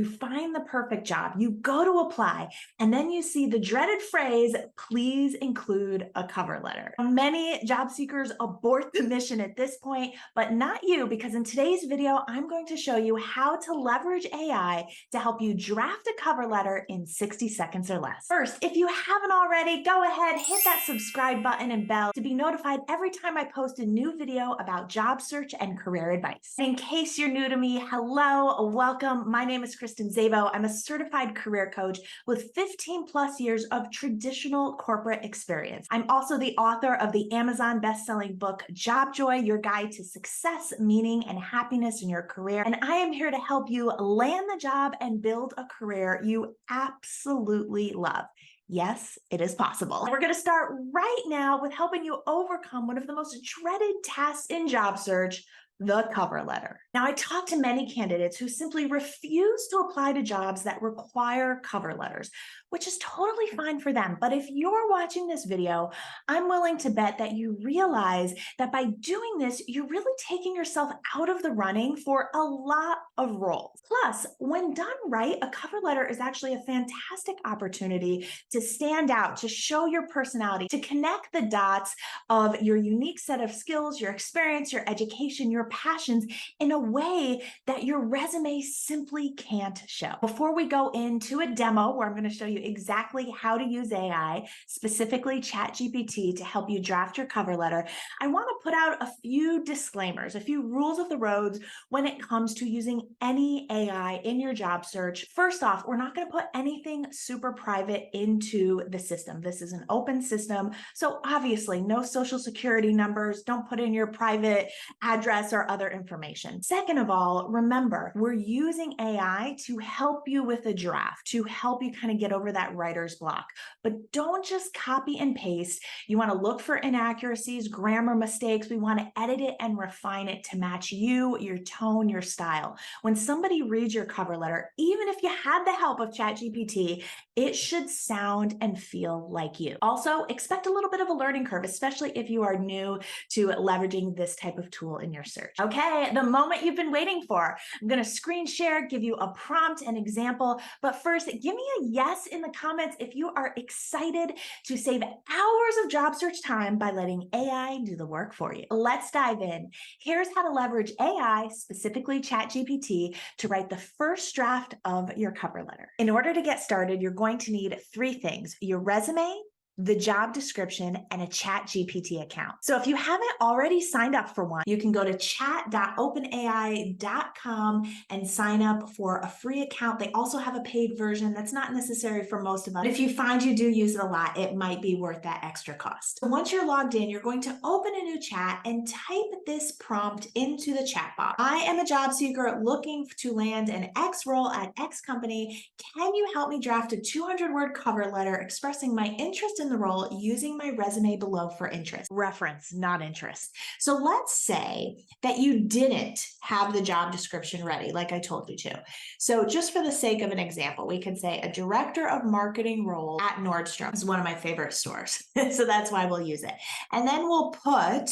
You find the perfect job, you go to apply, and then you see the dreaded phrase, please include a cover letter. Many job seekers abort the mission at this point, but not you, because in today's video, I'm going to show you how to leverage AI to help you draft a cover letter in 60 seconds or less. First, if you haven't already, go ahead, hit that subscribe button and bell to be notified every time I post a new video about job search and career advice. In case you're new to me, hello, welcome. My name is Kristen Zabo. I'm a certified career coach with 15 plus years of traditional corporate experience. I'm also the author of the Amazon best-selling book, Job Joy, Your Guide to Success, Meaning, and Happiness in Your Career. And I am here to help you land the job and build a career you absolutely love. Yes, it is possible. We're going to start right now with helping you overcome one of the most dreaded tasks in job search, the cover letter. Now, I talk to many candidates who simply refuse to apply to jobs that require cover letters, which is totally fine for them. But if you're watching this video, I'm willing to bet that you realize that by doing this, you're really taking yourself out of the running for a lot of roles. Plus, when done right, a cover letter is actually a fantastic opportunity to stand out, to show your personality, to connect the dots of your unique set of skills, your experience, your education, your passions in a way that your resume simply can't show. Before we go into a demo where I'm going to show you exactly how to use AI, specifically ChatGPT, to help you draft your cover letter, I want to put out a few disclaimers, a few rules of the roads when it comes to using any AI in your job search. First off, we're not going to put anything super private into the system. This is an open system, so obviously no social security numbers, don't put in your private address or other information. Second of all, remember, we're using AI to help you with a draft, to help you kind of get over that writer's block. But don't just copy and paste. You want to look for inaccuracies, grammar mistakes. We want to edit it and refine it to match you, your tone, your style. When somebody reads your cover letter, even if you had the help of ChatGPT, it should sound and feel like you. Also, expect a little bit of a learning curve, especially if you are new to leveraging this type of tool in your search. Okay, the moment you've been waiting for. I'm going to screen share, give you a prompt, an example, but first, give me a yes in the comments if you are excited to save hours of job search time by letting AI do the work for you. Let's dive in. Here's how to leverage AI, specifically ChatGPT, to write the first draft of your cover letter. In order to get started, you're going to need three things: your resume, the job description, and a ChatGPT account. So if you haven't already signed up for one, you can go to chat.openai.com and sign up for a free account. They also have a paid version that's not necessary for most of us. But if you find you do use it a lot, it might be worth that extra cost. So once you're logged in, you're going to open a new chat and type this prompt into the chat box. I am a job seeker looking to land an X role at X company. Can you help me draft a 200-word cover letter expressing my interest in the role using my resume below for interest? Reference, not interest. So let's say that you didn't have the job description ready, like I told you to. So just for the sake of an example, we could say a director of marketing role at Nordstrom. It's one of my favorite stores. So that's why we'll use it. And then we'll put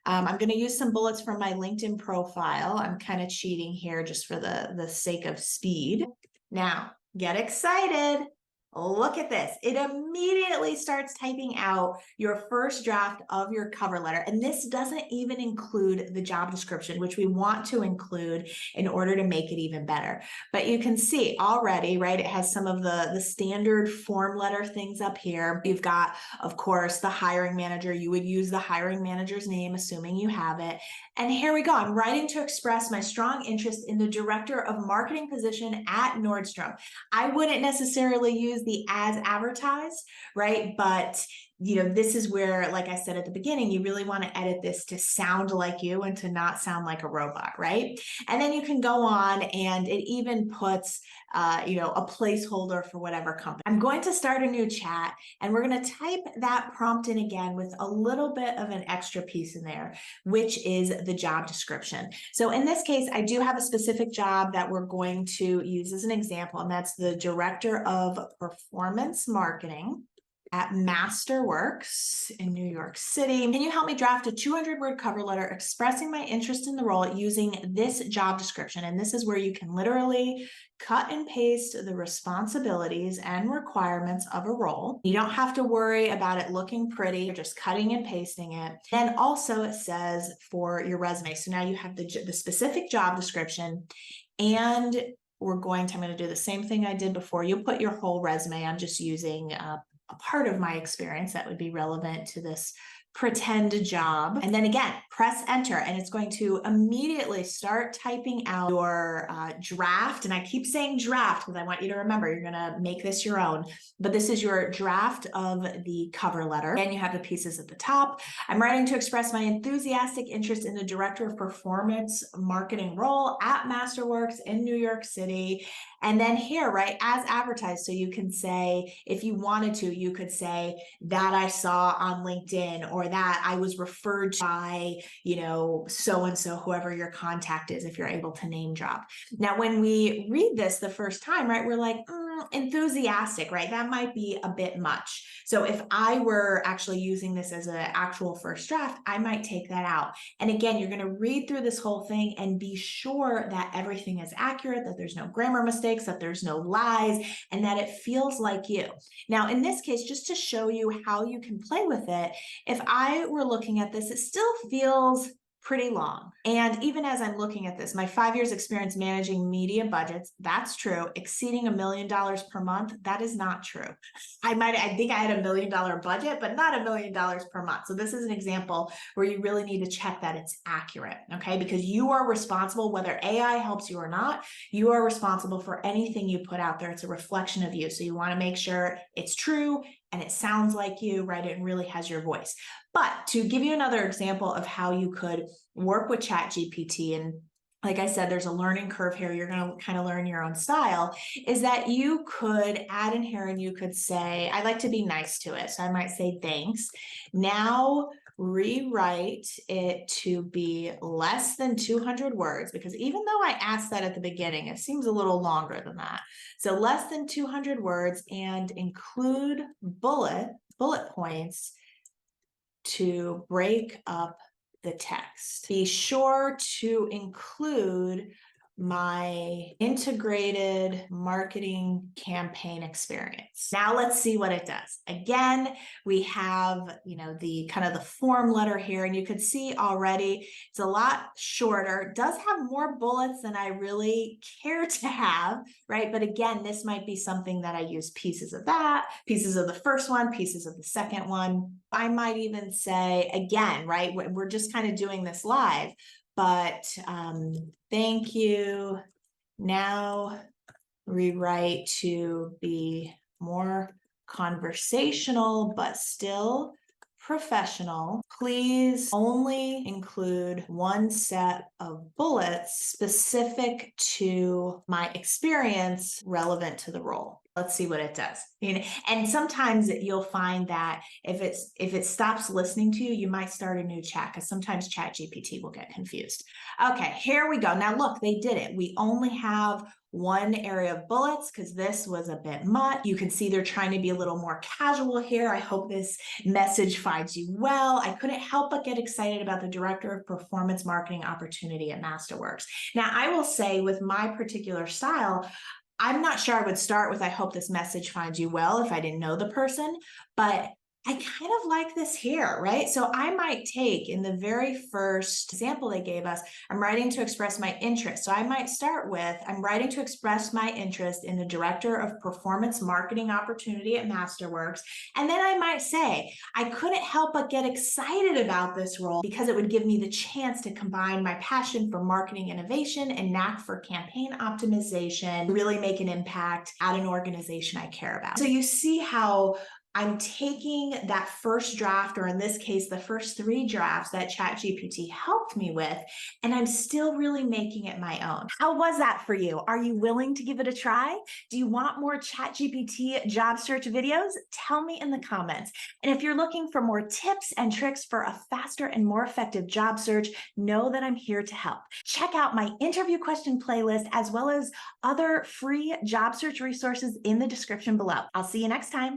I'm going to use some bullets from my LinkedIn profile. I'm kind of cheating here just for the sake of speed. Now, get excited. Look at this. It immediately starts typing out your first draft of your cover letter. And this doesn't even include the job description, which we want to include in order to make it even better. But you can see already, right, it has some of the standard form letter things up here. You've got, of course, the hiring manager. You would use the hiring manager's name, assuming you have it. And here we go. I'm writing to express my strong interest in the director of marketing position at Nordstrom. I wouldn't necessarily use the as advertised, right? But this is where, like I said at the beginning, you really want to edit this to sound like you and to not sound like a robot, right? And then you can go on, and it even puts, a placeholder for whatever company. I'm going to start a new chat, and we're going to type that prompt in again with a little bit of an extra piece in there, which is the job description. So in this case, I do have a specific job that we're going to use as an example, and that's the director of performance marketing. at Masterworks in New York City. Can you help me draft a 200-word cover letter expressing my interest in the role using this job description? And this is where you can literally cut and paste the responsibilities and requirements of a role. You don't have to worry about it looking pretty. You're just cutting and pasting it. Then also it says for your resume. So now you have the specific job description, and I'm going to do the same thing I did before. You'll put your whole resume. I'm just using a part of my experience that would be relevant to this pretend job. And then again, press enter, and it's going to immediately start typing out your draft. And I keep saying draft because I want you to remember you're going to make this your own. But this is your draft of the cover letter. And you have the pieces at the top. I'm writing to express my enthusiastic interest in the Director of Performance Marketing role at Masterworks in New York City. And then here, right, as advertised. So you can say, if you wanted to, you could say that I saw on LinkedIn, or that I was referred to by, so-and-so, whoever your contact is, if you're able to name drop. Now, when we read this the first time, right, we're like, enthusiastic, right? That might be a bit much. So if I were actually using this as an actual first draft, I might take that out. And again, you're going to read through this whole thing and be sure that everything is accurate, that there's no grammar mistakes, that there's no lies, and that it feels like you. Now, in this case, just to show you how you can play with it, if I were looking at this, it still feels pretty long. And even as I'm looking at this, my 5 years experience managing media budgets, that's true. Exceeding $1 million per month, that is not true. I think I had $1 million budget, but not $1 million per month. So this is an example where you really need to check that it's accurate, okay? Because you are responsible, whether AI helps you or not, you are responsible for anything you put out there. It's a reflection of you. So you want to make sure it's true and it sounds like you, right? It really has your voice. But to give you another example of how you could work with ChatGPT, and like I said, there's a learning curve here. You're going to kind of learn your own style, is that you could add in here and you could say, I like to be nice to it. So I might say, thanks. Now rewrite it to be less than 200 words, because even though I asked that at the beginning, it seems a little longer than that. So less than 200 words, and include bullet points to break up the text. Be sure to include my integrated marketing campaign experience. Now let's see what it does. Again, we have, the kind of the form letter here, and you could see already it's a lot shorter. It does have more bullets than I really care to have, right? But again, this might be something that I use pieces of that, pieces of the first one, pieces of the second one. I might even say, again, right? We're just kind of doing this live, but thank you. Now rewrite to be more conversational, but still professional. Please only include one set of bullets specific to my experience relevant to the role. Let's see what it does. And sometimes you'll find that if it stops listening to you, you might start a new chat, because sometimes ChatGPT will get confused. Okay, here we go. Now look, they did it. We only have one area of bullets because this was a bit much. You can see they're trying to be a little more casual here. I hope this message finds you well. I couldn't help but get excited about the Director of Performance Marketing opportunity at Masterworks. Now, I will say with my particular style, I'm not sure I would start with, I hope this message finds you well, if I didn't know the person, but I kind of like this here, right? So I might take, in the very first example they gave us, I'm writing to express my interest. So I might start with, I'm writing to express my interest in the Director of Performance Marketing opportunity at Masterworks. And then I might say, I couldn't help but get excited about this role because it would give me the chance to combine my passion for marketing innovation and knack for campaign optimization, really make an impact at an organization I care about. So you see how I'm taking that first draft, or in this case, the first 3 drafts that ChatGPT helped me with, and I'm still really making it my own. How was that for you? Are you willing to give it a try? Do you want more ChatGPT job search videos? Tell me in the comments. And if you're looking for more tips and tricks for a faster and more effective job search, know that I'm here to help. Check out my interview question playlist, as well as other free job search resources in the description below. I'll see you next time.